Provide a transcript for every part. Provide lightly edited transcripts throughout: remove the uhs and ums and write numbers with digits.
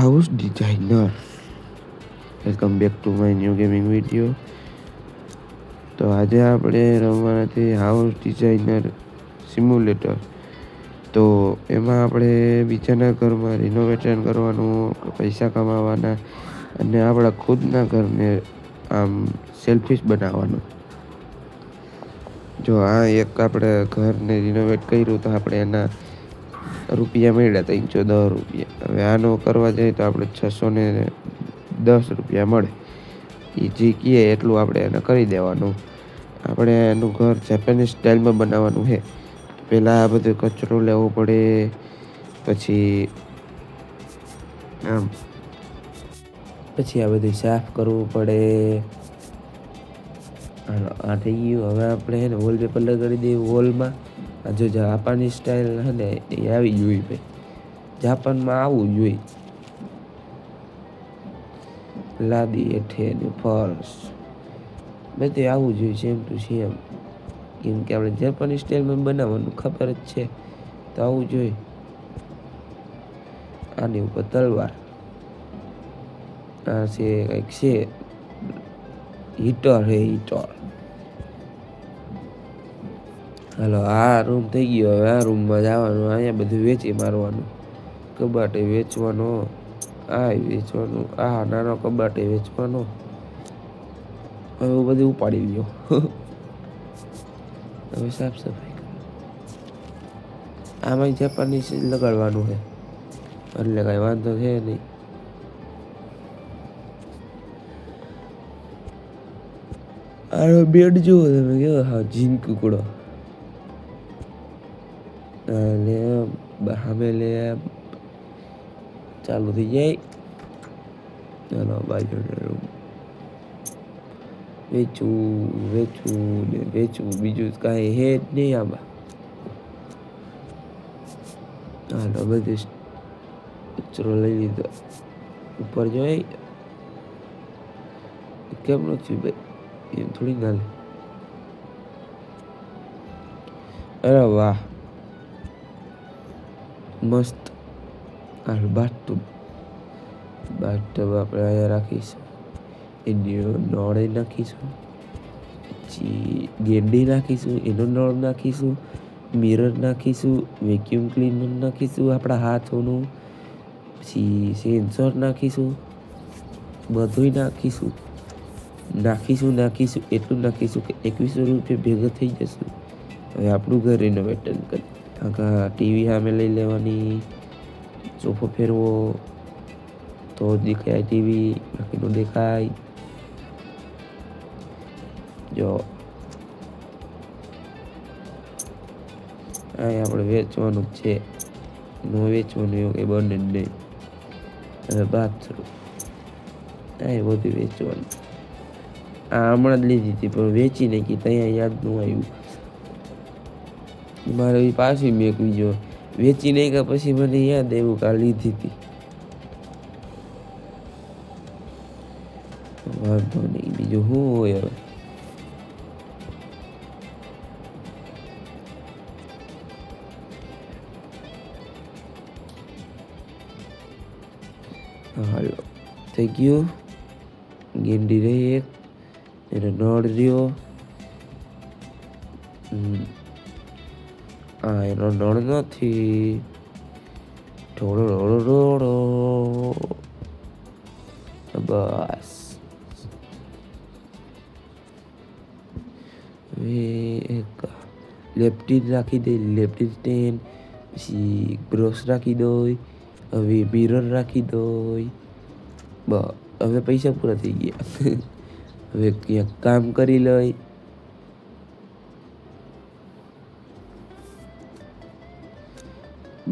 House designer. Welcome back to my new gaming video. તો આજે આપણે રમવાના છે હાઉસ ડિઝાઇનર સિમ્યુલેટર. તો એમાં આપણે બીજાના ઘરમાં રિનોવેશન કરવાનું, પૈસા કમાવાના અને આપણા ખુદના ઘરને આમ સેલ્ફિશ બનાવવાનું. જો આ એક આપણે ઘરને રિનોવેટ કર્યું તો આપણે એના રૂપિયા મળ્યા 310 રૂપિયા. હવે આનો કરવા જાય તો આપણે 610 રૂપિયા મળે. એ જે કહે એટલું આપણે એને કરી દેવાનું. આપણે એનું ઘર જેપેનીઝ સ્ટાઇલમાં બનાવવાનું છે. પહેલાં આ બધો કચરો લેવો પડે, પછી આ બધું સાફ કરવું પડે. હાલો, આ થઈ ગયું. હવે આપણે છે ને વોલપેપર લગાડી દઈએ વોલમાં. આ જો જાપાની સ્ટાઇલ છે ને એ આવી જોઈએ ભાઈ. જાપાનમાં આવવું જોઈએ. લાદી હેઠે ને ફર્શ બધે આવવું જોઈએ સેમ ટુ સેમ. કેમ કે આપણે જાપાની સ્ટાઇલમાં બનાવવાનું ખબર જ છે તો આવવું જોઈએ. આની ઉપર તલવાર, આ છે કંઈક છે હીટર હે હીટર. હાલો, આ રૂમ થઈ ગયો. હવે આ રૂમમાં જવાનું. અહીંયા બધું વેચી મારવાનું. કબાટે વેચવાનો, આ વેચવાનું, આ નાનો કબાટે વેચવાનો. હવે બધું ઉપાડી લ્યો. હવે સાફ સફાઈ કરો. આમાં જાપાનીઝ લગાડવાનું છે એટલે કાંઈ વાંધો છે નહીં. આનો બેડ જુઓ તમે કેવો હા ઝીંકુકડો. લેમ્પ સામે લેમ્પ ચાલુ થઈ જાય. ચાલો બાજુનો રૂમ વેચવું ને વેચવું, બીજું કાંઈ હે જ નહીં આમાં. હાલો, બધું કચરો લઈ લીધો. ઉપર જોઈ કેમ નથી ભાઈ, એમ થોડી ના લે. અરે વાહ મસ્ત. હાલ બાથટબ આપણે અહીંયા રાખીશું. એની નળ નાખીશું, પછી ગેંડી નાખીશું, એનો નળ નાખીશું, મિરર નાખીશું, વેક્યુમ ક્લીનર નાખીશું આપણા હાથોનું, પછી સેન્સર નાખીશું, બધું નાખીશું એટલું નાખીશું કે 2100 રૂપિયા ભેગા થઈ જશે. હવે આપણું ઘર રિનોવેશન કરી. ટીવી સામે લઈ લેવાની, સોફો ફેરવો તો દેખાય ટીવી, બાકી નો દેખાય. જો અહીં આપણે વેચવાનું જ છે, નો વેચવાનું એવું કંઈ બને જ નહીં. હવે બાથરૂમ આ બધું વેચવાનું. આ હમણાં જ લીધી હતી પણ વેચી નાખી. ત્યાં યાદ ન આવ્યું મારે પાછી મેકવી જો. વેચી નાખ્યા પછી મને યાદ આવ્યું કે આ લીધી હતી. વાંધો નહીં, બીજું શું હોય હવે. હાલો, થઈ ગયું. ગેંડી રહી એક, એનો નળ રહ્યો. એનો નળ નથી. બસ એક લેપટીન રાખી દે, લેપટીન સ્ટેન્ડ, પછી બ્રશ રાખી દો. હવે મિરર રાખી દો. હવે પૈસા પૂરા થઈ ગયા. હવે ક્યાંક કામ કરી લઈ.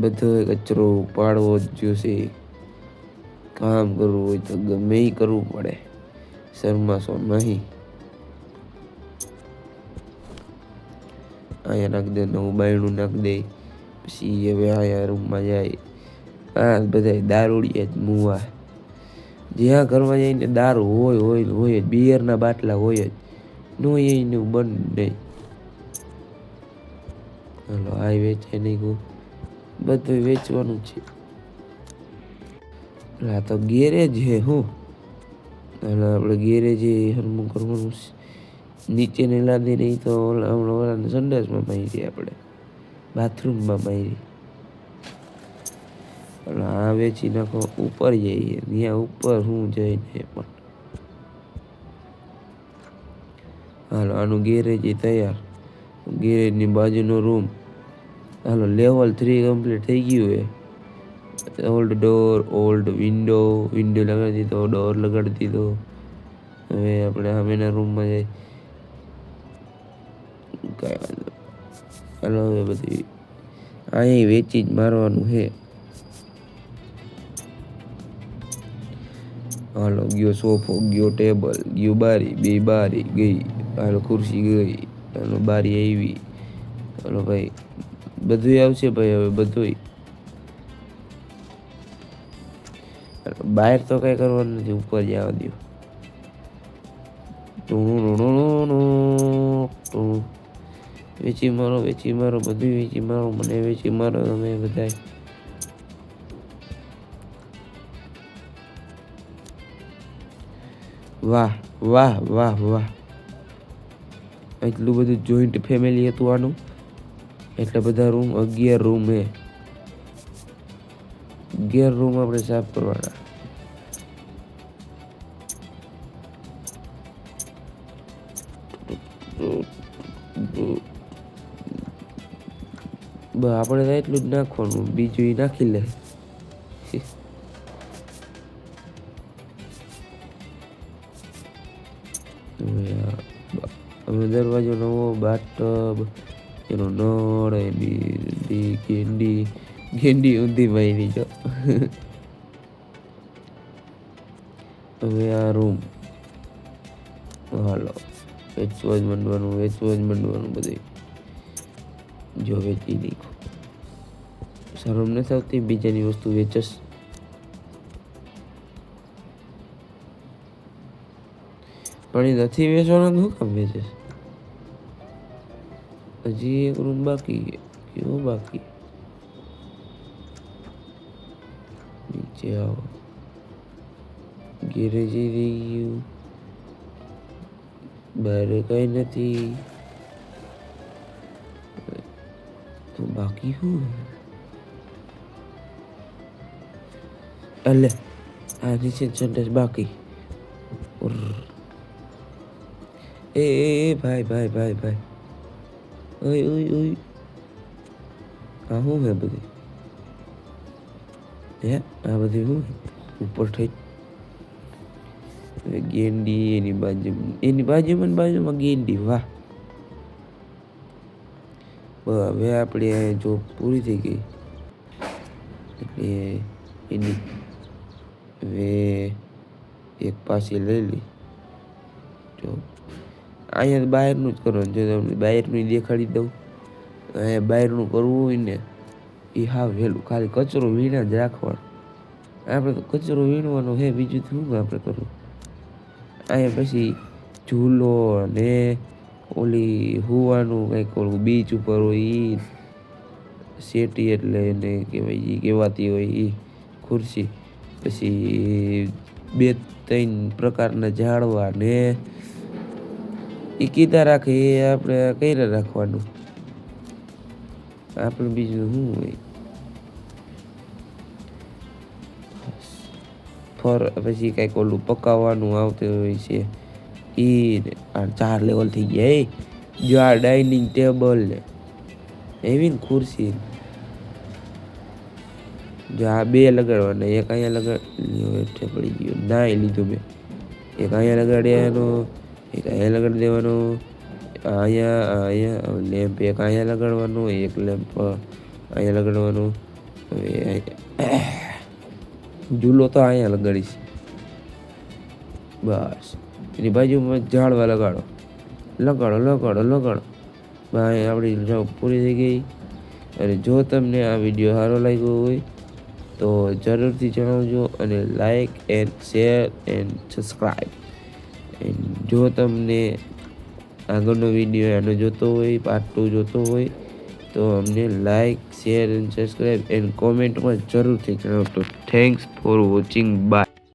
બધો કચરો ઉપાડવો જ જોશે. કામ કરવું હોય તો ગમે એ કરવું પડે, શરમાશો નહીં. અહીંયા નાખી દે, નવું બાયણું નાખી દે. પછી હવે અહીંયા રૂમમાં જાય. આ બધા દારૂડિયા જ મુવા. જ્યાં ઘરમાં જઈને દારૂ હોય જ. બિયરના બાટલા હોય જ. નો એને બંધ નહીં. હાલો, આ વેચાય નહીં. બધું વેચવાનું છે. આ તો ગેરેજ હે હું એટલે આપણે ગેરેજ હરમું કરવાનું નીચે ને લાદી નહીં તો હમણાં સંડાસમાં મારી આપણે બાથરૂમમાં મારી એટલે આ વેચી નાખો ઉપર જઈએ ત્યાં ઉપર હું જઈને પણ હાલો આનું ગેરેજ તૈયાર ગેરેજની બાજુનો રૂમ હાલો લેવલ 3 કમ્પ્લીટ થઈ ગયું હે ઓલ્ડ ડોર ઓલ્ડ વિન્ડો લગાડી દીધો ડોર લગાડી દીધો હવે આપણે સામેના રૂમમાં જઈ કાંઈ વાંધો હાલો હવે બધી અહીં વેચી જ મારવાનું છે હાલો ગયો સોફો ગયો ટેબલ ગયો બારી બે બારી ગઈ હાલો ખુરશી ગઈ હાલો બારી આવી હાલો ભાઈ બધું આવશે ભાઈ હવે બધું બહાર તો કઈ કરવાનું નથી ઉપર જવા દો વેચી મારો બધું વેચી મારો મને વેચી મારો તમે બધા વાહ વાહ વાહ વાહ એટલું બધું જોઈન્ટ ફેમિલી હતું આનું એટલા બધા રૂમ 11 રૂમ હે 11 રૂમ આપણે સાફ કરવાના આપણે તો એટલું જ નાખવાનું બીજું એ નાખી લે હવે દરવાજો નવો બાથટબ એનો નળ એની ગેંડી ઊંધી મારી જો હવે આ રૂમ હાલો વેચવા જ મંડવાનું બધું જો વેચી નાખો શરમ નથી આવતી બીજાની વસ્તુ વેચસ પણ એ નથી વેચવાના શું કામ વેચે હજી એક રૂમ બાકી કેવો બાકી નીચે આવો ગેરેજ રહી ગયું બહાર કઈ નથી તો બાકી શું અલે આ નીચે સંડાસ બાકી એ ભાઈ ઓય આ શું હે બધી હે આ બધી શું ઉપર થઈ ગેંડી એની બાજુમાં ગેંડી વાહ હવે આપણે જો પૂરી થઈ ગઈ એટલે એની હવે એક પાછી લઈ લી જો અહીંયા બહારનું જ કરવાનું જો તમને બહારનું દેખાડી દઉં અહીંયા બહારનું કરવું હોય ને એ હા વહેલું ખાલી કચરો વીણા જ રાખવાનો આપણે તો કચરો વીણવાનો છે બીજું શું આપણે કરવું અહીંયા પછી ઝૂલો ને ઓલી હુવાનું કંઈક ઓલું બીચ ઉપર હોય એ શેટી એટલે એને કહેવાય કહેવાતી હોય એ ખુરશી પછી 2-3 પ્રકારના ઝાડવા ને એ કીધા રાખે એ આપણે કઈ રાખવાનું આપણે બીજું શું હોય પછી કંઈક ઓલું પકાવવાનું આવતું હોય છે એ 4 લેવલ થઈ ગયા જો આ ડાઇનિંગ ટેબલ ને એવી ને ખુરશી જો આ 2 લગાડવાના એક અહીંયા લગાડ પડી ગયો ના એ લીધું મેં એક અહીંયા લગાડ્યાનો એક અહીંયા લગાડી દેવાનો અહીંયા લેમ્પ એક અહીંયા લગાડવાનો એક લેમ્પ અહીંયા લગાડવાનો હવે ઝૂલો તો અહીંયા લગાડીશ બસ એની બાજુમાં ઝાડવા લગાડો આપણી જોબ પૂરી થઈ ગઈ અને જો તમને આ વિડીયો સારો લાગ્યો હોય તો જરૂરથી જણાવજો અને like and share and subscribe જો તમને આગળનો વિડીયો આનો જોતો હોય પાર્ટ 2 જોતો હોય તો અમને like share and subscribe and કોમેન્ટમાં જરૂરથી જણાવતો થેન્ક્સ ફોર વોચિંગ બાય.